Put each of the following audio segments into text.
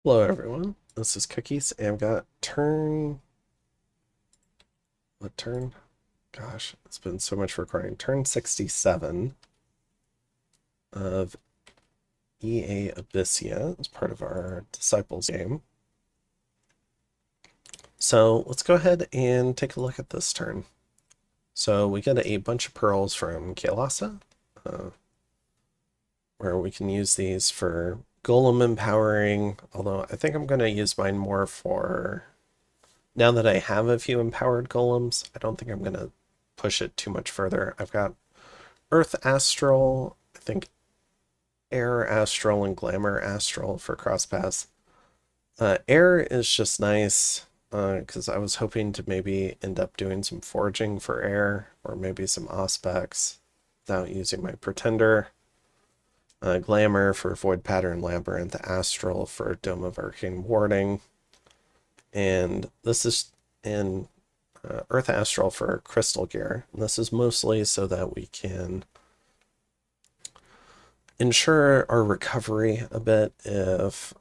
Hello everyone, this is Cookies, and I've got what turn? Gosh, it's been so much recording. Turn 67 of EA Abysia as part of our Disciples game. So let's go ahead and take a look at this turn. So we get a bunch of pearls from Kaelasa, where we can use these for golem empowering, although I think I'm going to use mine more for... Now that I have a few empowered golems, I don't think I'm going to push it too much further. I've got Earth Astral, I think Air Astral and Glamour Astral for crosspass. Air is just nice because I was hoping to maybe end up doing some foraging for air or maybe some auspex without using my Pretender. Glamour for Void Pattern Labyrinth, Astral for Dome of Arcane Warding. And this is in Earth Astral for Crystal Gear. And this is mostly so that we can ensure our recovery a bit if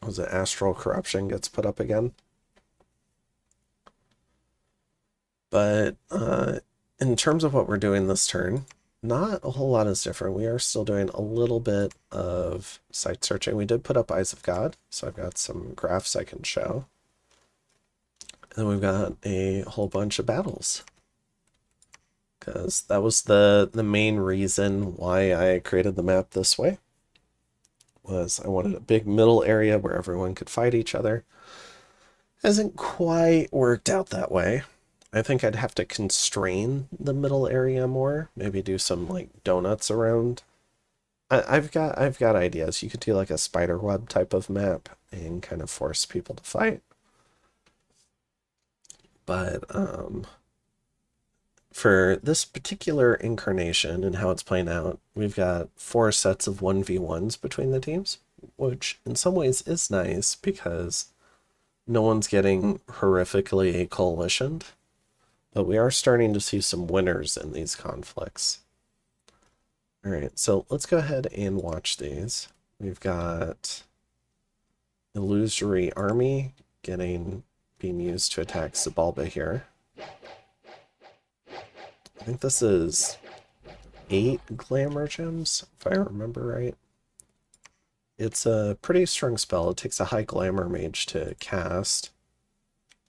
was it Astral Corruption gets put up again. But in terms of what we're doing this turn, not a whole lot is different. We are still doing a little bit of site searching. We did put up Eyes of God, so I've got some graphs I can show. And then we've got a whole bunch of battles. Because that was the main reason why I created the map this way. Was I wanted a big middle area where everyone could fight each other. Hasn't quite worked out that way. I think I'd have to constrain the middle area more. Maybe do some like donuts around. I've got ideas. You could do like a spider web type of map and kind of force people to fight. But for this particular incarnation and how it's playing out, we've got 4 sets of 1v1s between the teams, which in some ways is nice because no one's getting horrifically coalitioned. But we are starting to see some winners in these conflicts. All right, so let's go ahead and watch these. We've got Illusory Army being used to attack Zabalba here. I think this is 8 Glamour Gems, if I remember right. It's a pretty strong spell. It takes a high Glamour Mage to cast.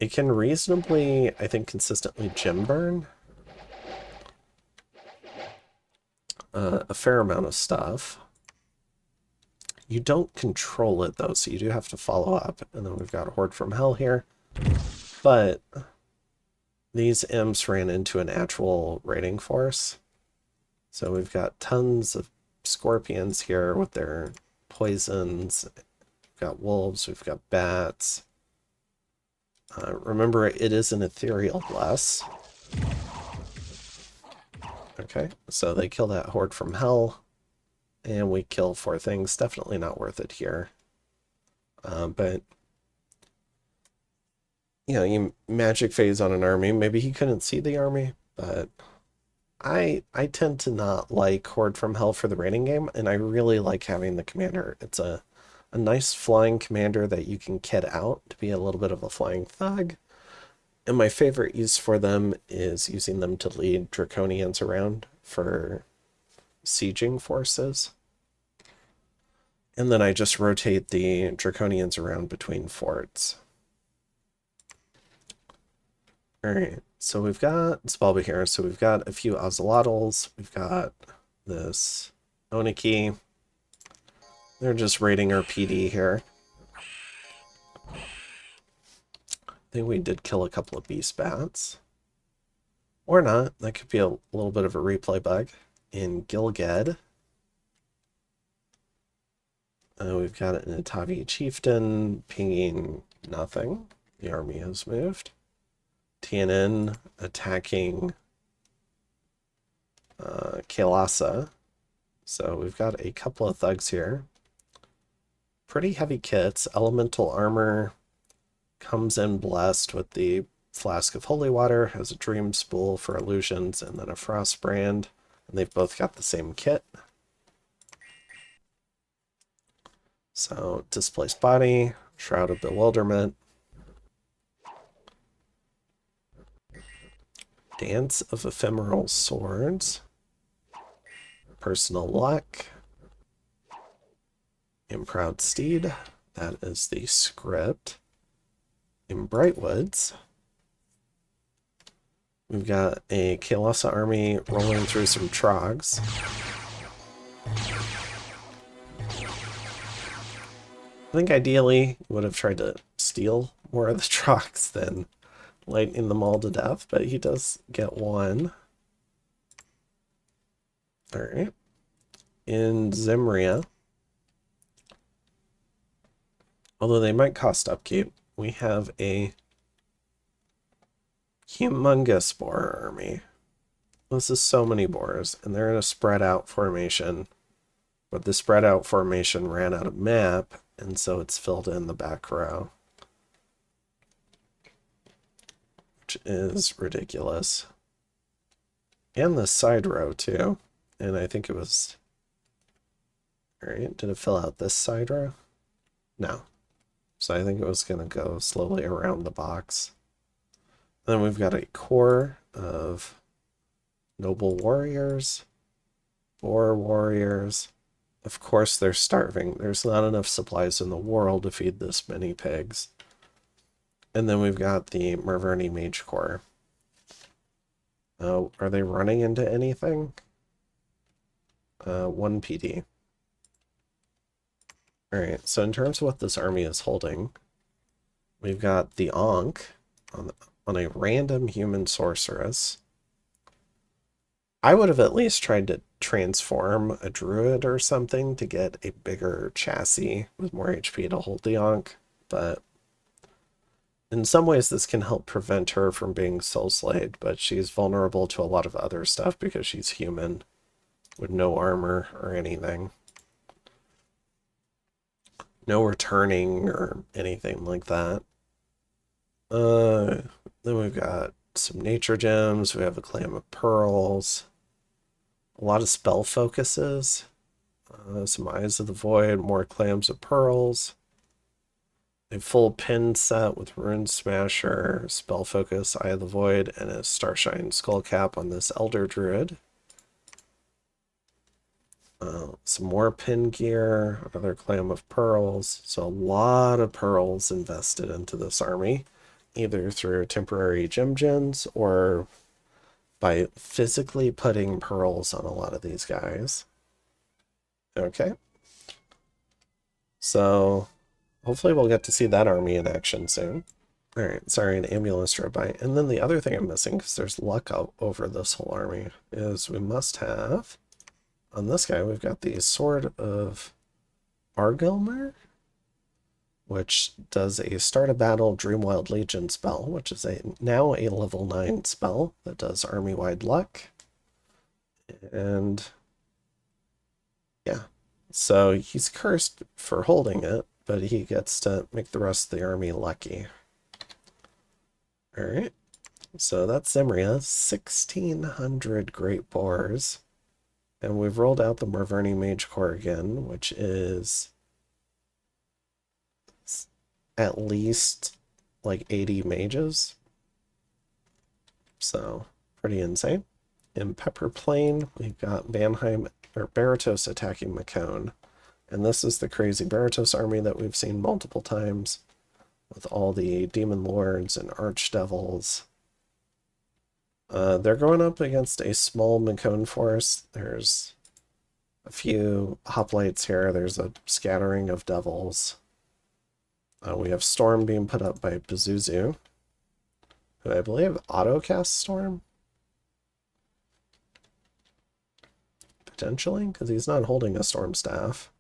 It can reasonably, I think, consistently gem burn a fair amount of stuff. You don't control it, though, so you do have to follow up. And then we've got Horde from Hell here. But these imps ran into an actual raiding force. So we've got tons of scorpions here with their poisons. We've got wolves, we've got bats. Remember, it is an ethereal bless. Okay, so they kill that horde from hell, and we kill 4 things. Definitely not worth it here. But, you know, you magic phase on an army. Maybe he couldn't see the army, but I tend to not like Horde from Hell for the raiding game, and I really like having the commander. It's a nice flying commander that you can kit out to be a little bit of a flying thug. And my favorite use for them is using them to lead Draconians around for sieging forces. And then I just rotate the Draconians around between forts. Alright, so we've got Spalba here. So we've got a few Ocelotls. We've got this Oniki. They're just raiding our PD here. I think we did kill a couple of beast bats. Or not. That could be a little bit of a replay bug. In Gilgad, we've got an Atavi Chieftain pinging nothing. The army has moved. TNN attacking Kaelasa. So we've got a couple of thugs here. Pretty heavy kits. Elemental armor comes in blessed with the Flask of Holy Water, has a Dream Spool for illusions, and then a Frost Brand. And they've both got the same kit. So, Displaced Body, Shroud of Bewilderment, Dance of Ephemeral Swords, Personal Luck, Improud Steed, that is the script. In Brightwoods, we've got a Kalasa army rolling through some trogs. I think ideally you would have tried to steal more of the trogs than lightning them all to death, but he does get one. Alright. In Zimria, although they might cost upkeep, we have a humongous boar army. This is so many boars, and they're in a spread out formation. But the spread out formation ran out of map, and so it's filled in the back row. Which is ridiculous. And the side row too. And I think it was... Alright, did it fill out this side row? No. So I think it was going to go slowly around the box. Then we've got a core of noble warriors, boar warriors. Of course they're starving. There's not enough supplies in the world to feed this many pigs. And then we've got the Merverni Mage Corps. Are they running into anything? 1 PD. Alright, so in terms of what this army is holding, we've got the Ankh on a random human sorceress. I would have at least tried to transform a druid or something to get a bigger chassis with more HP to hold the Ankh, but in some ways this can help prevent her from being soul slayed, but she's vulnerable to a lot of other stuff because she's human with no armor or anything. No returning or anything like that. Then we've got some nature gems. We have a clam of pearls. A lot of spell focuses. Some eyes of the void. More clams of pearls. A full pin set with Rune Smasher, Spell Focus, Eye of the Void, and a Starshine Skullcap on this Elder Druid. Some more pin gear, another clam of pearls. So a lot of pearls invested into this army, either through temporary gem gens or by physically putting pearls on a lot of these guys. Okay. So hopefully we'll get to see that army in action soon. Alright, sorry, an ambulance drove by. And then the other thing I'm missing, because there's luck over this whole army, is we must have... On this guy, we've got the Sword of Argilmer, which does a start a battle Dreamwild Legion spell, which is now a level 9 spell that does army-wide luck. And yeah, so he's cursed for holding it, but he gets to make the rest of the army lucky. Alright, so that's Zimria, 1,600 Great Boars. And we've rolled out the Merverni Mage Corps again, which is at least like 80 mages. So, pretty insane. In Pepper Plain, we've got Baratos attacking Macone. And this is the crazy Baratos army that we've seen multiple times with all the Demon Lords and Archdevils. They're going up against a small Macone force. There's a few hoplites here. There's a scattering of devils. We have Storm being put up by Pazuzu, who I believe autocast Storm? Potentially, because he's not holding a Storm Staff.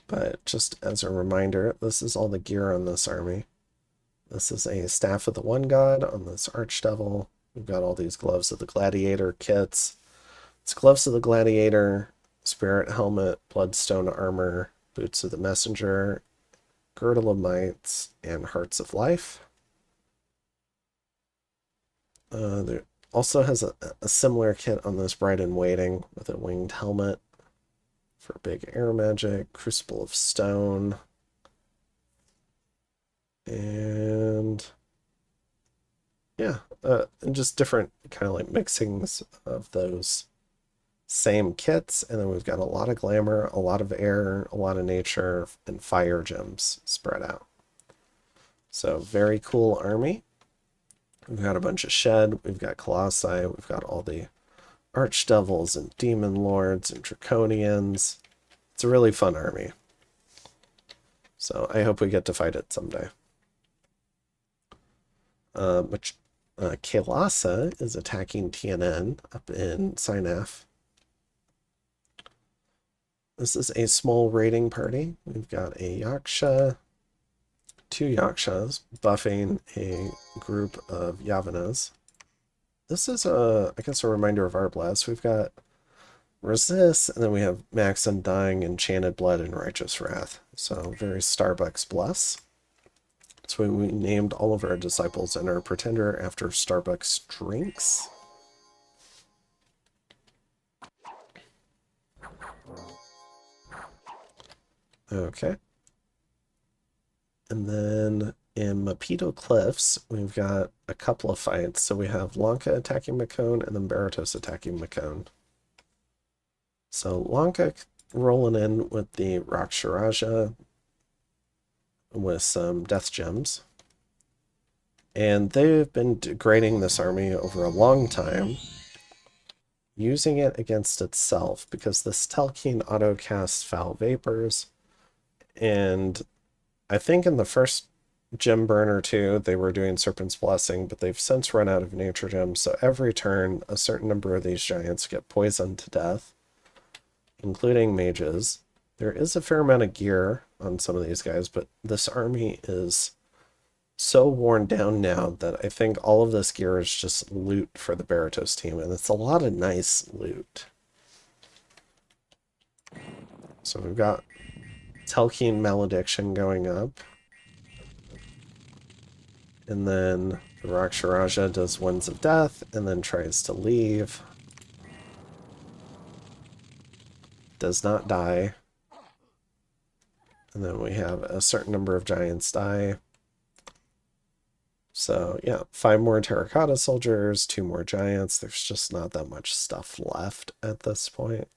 But just as a reminder, this is all the gear on this army. This is a Staff of the One God on this Archdevil. We've got all these Gloves of the Gladiator kits. It's Gloves of the Gladiator, Spirit Helmet, Bloodstone Armor, Boots of the Messenger, Girdle of Mights, and Hearts of Life. Also has a similar kit on this Bride in Waiting with a winged helmet for big air magic, Crucible of Stone, and yeah, and just different kind of like mixings of those same kits. And then we've got a lot of glamour, a lot of air, a lot of nature, and fire gems spread out. So very cool army. We've got a bunch of shed, we've got colossi, we've got all the archdevils and demon lords and draconians. It's a really fun army. So I hope we get to fight it someday. Kaelasa is attacking TNN up in Sinaf. This is a small raiding party. We've got a Yaksha, 2 Yakshas buffing a group of Yavanas. This is I guess a reminder of our blast. We've got Resist, and then we have Max Undying, Enchanted Blood, and Righteous Wrath. So very Starbucks Bless. So we named all of our disciples and our pretender after Starbucks drinks. Okay. And then in Mapito Cliffs, we've got a couple of fights. So we have Lanka attacking Makone and then Baratos attacking Makone. So Lanka rolling in with the Raksharaja with some death gems. And they've been degrading this army over a long time, using it against itself because this Telkeen auto-casts Foul Vapors. And I think in the first gem burn or two, they were doing Serpent's Blessing, but they've since run out of nature gems. So every turn, a certain number of these giants get poisoned to death, including mages. There is a fair amount of gear on some of these guys, but this army is so worn down now that I think all of this gear is just loot for the Baratos team, and it's a lot of nice loot. So we've got Telkeen Malediction going up. And then the Raksharaja does Winds of Death and then tries to leave. Does not die. And then we have a certain number of giants die. So yeah, 5 more terracotta soldiers, 2 more giants. There's just not that much stuff left at this point.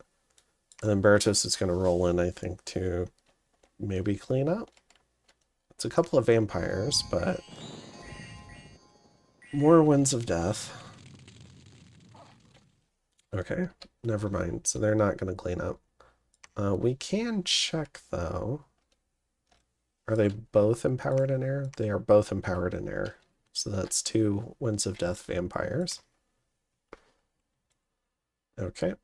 And then Baratos is going to roll in, I think, to maybe clean up. It's a couple of vampires, but more Winds of Death. Okay, never mind. So they're not going to clean up. We can check, though. Are they both empowered in air? They are both empowered in air. So that's 2 Winds of Death vampires. Okay.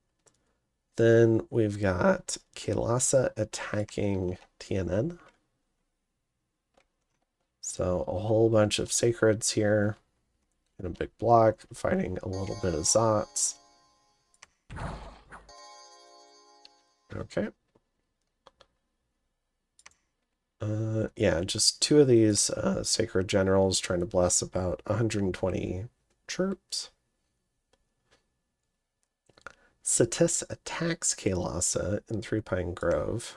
Then we've got Kaelasa attacking TNN. So a whole bunch of sacreds here in a big block, fighting a little bit of Zots. Okay. Yeah, just 2 of these sacred generals trying to bless about 120 troops. Satis attacks Kaelasa in 3 Pine Grove.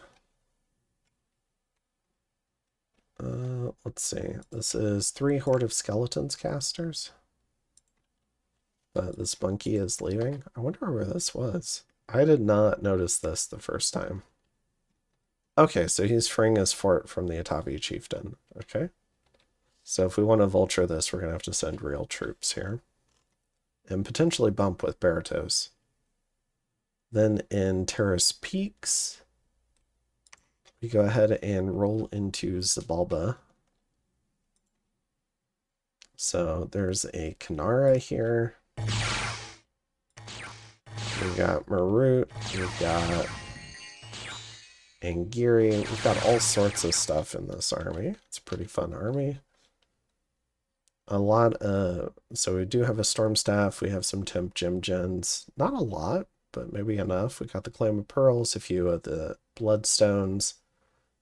Let's see. This is 3 Horde of Skeletons casters. But this Bunky is leaving. I wonder where this was. I did not notice this the first time. Okay, so he's freeing his fort from the Atavi chieftain. Okay. So if we want to vulture this, we're going to have to send real troops here. And potentially bump with Baratos. Then in Terrace Peaks, we go ahead and roll into Zabalba. So there's a Kanara here. We've got Marut. We've got Angiri. We've got all sorts of stuff in this army. It's a pretty fun army. A lot of... So we do have a Storm Staff. We have some Temp Gem Gens. Not a lot, but maybe enough. We got the Clam of Pearls, a few of the Bloodstones,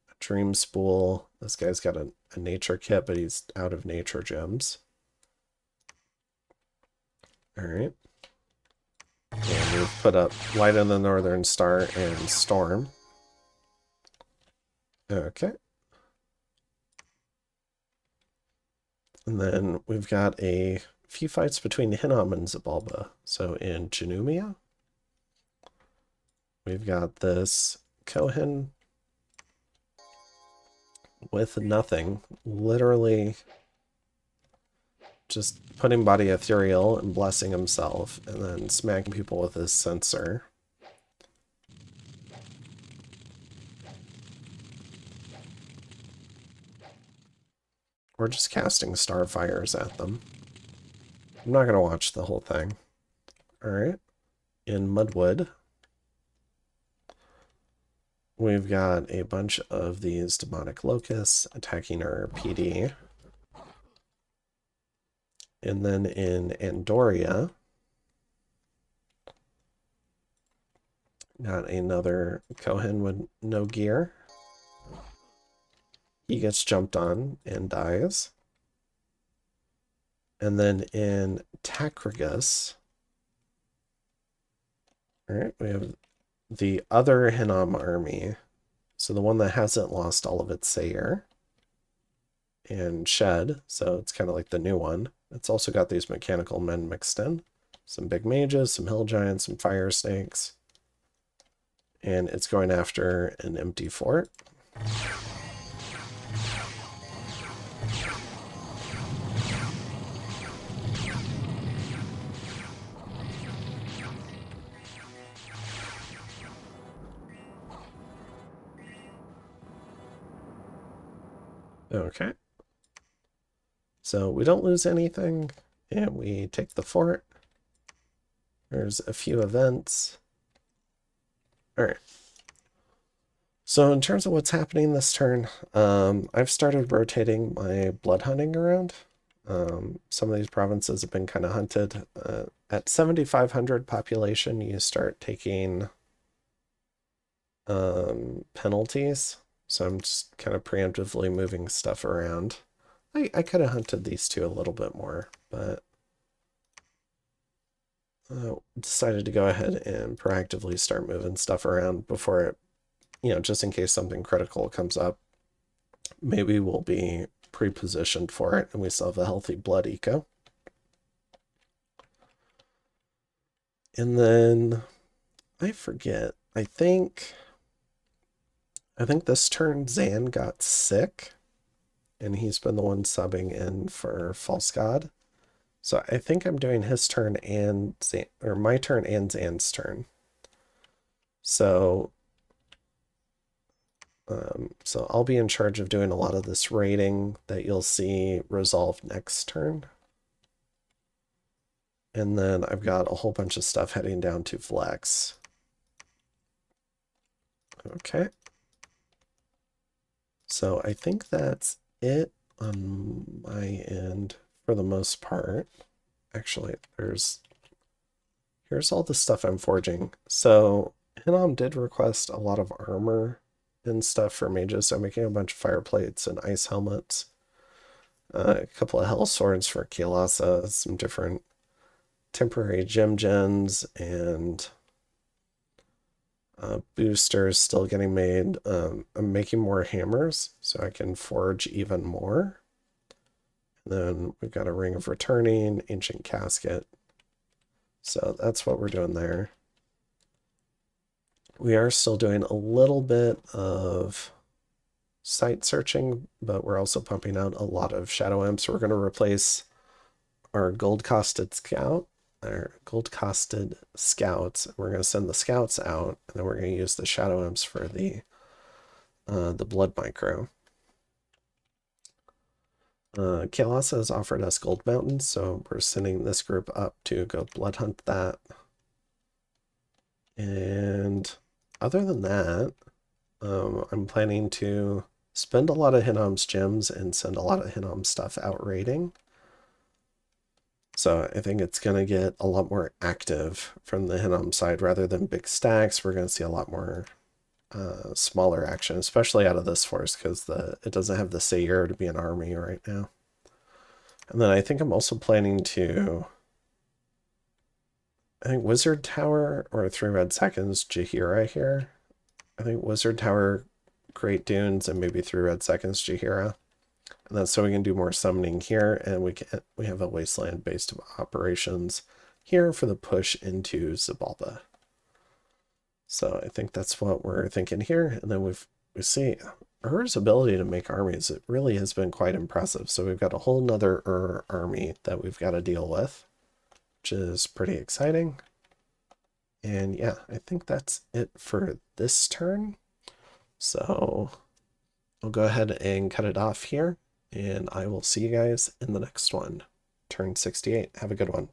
a Dream Spool. This guy's got a nature kit, but he's out of nature gems. All right. And we've put up Light of the Northern Star and Storm. Okay. And then we've got a few fights between Hinnom and Zabalba. So in Janumia, we've got this Kohen with nothing, literally just putting body ethereal and blessing himself, and then smacking people with his censer. Or just casting starfires at them. I'm not going to watch the whole thing. Alright. In Mudwood, we've got a bunch of these demonic locusts attacking our PD. And then in Andoria, got another Kohen with no gear. He gets jumped on and dies. And then in Tacrigus, all right, we have the other Hinnom army. So the one that hasn't lost all of its Sayer and Shed, so it's kind of like the new one. It's also got these mechanical men mixed in. Some big mages, some hill giants, some fire snakes. And it's going after an empty fort. Okay. So we don't lose anything, and we take the fort. There's a few events. All right. So in terms of what's happening this turn, I've started rotating my blood hunting around. Some of these provinces have been kind of hunted. At 7,500 population, you start taking penalties. So I'm just kind of preemptively moving stuff around. I could have hunted these two a little bit more, but decided to go ahead and proactively start moving stuff around before it, just in case something critical comes up. Maybe we'll be pre-positioned for it and we still have a healthy blood eco. And then I forget, I think this turn Zan got sick and he's been the one subbing in for False God. So I think I'm doing his turn and Zan, or my turn and Zan's turn. So I'll be in charge of doing a lot of this raiding that you'll see resolve next turn. And then I've got a whole bunch of stuff heading down to Flex. Okay. So I think that's it on my end for the most part. Actually, here's all the stuff I'm forging. So Hinnom did request a lot of armor and stuff for mages, so I'm making a bunch of fire plates and ice helmets. A couple of hell swords for Kielasa, some different temporary gem gens, and boosters still getting made. I'm making more hammers so I can forge even more. And then we've got a Ring of Returning, Ancient Casket. So that's what we're doing there. We are still doing a little bit of site searching, but we're also pumping out a lot of Shadow Imps. We're going to replace our gold-costed scout, our gold-costed scouts. We're going to send the scouts out, and then we're going to use the Shadow Imps for the blood micro. Kielasa has offered us Gold Mountains, so we're sending this group up to go blood hunt that. And other than that, I'm planning to spend a lot of Hinnom's gems and send a lot of Hinnom stuff out raiding. So I think it's going to get a lot more active from the Hinnom side rather than big stacks. We're going to see a lot more smaller action, especially out of this force, because it doesn't have the Sayer to be an army right now. And then I think I'm also planning to I think Wizard Tower or 3 red seconds, Jaheira here. I think Wizard Tower, Great Dunes, and maybe 3 red seconds, Jaheira. And that's so we can do more summoning here, and we have a wasteland based operations here for the push into Zabalba. So I think that's what we're thinking here. And then we see Ur's ability to make armies. It really has been quite impressive. So we've got a whole nother army that we've got to deal with, which is pretty exciting. And yeah, I think that's it for this turn. So I'll go ahead and cut it off here, and I will see you guys in the next one. Turn 68. Have a good one.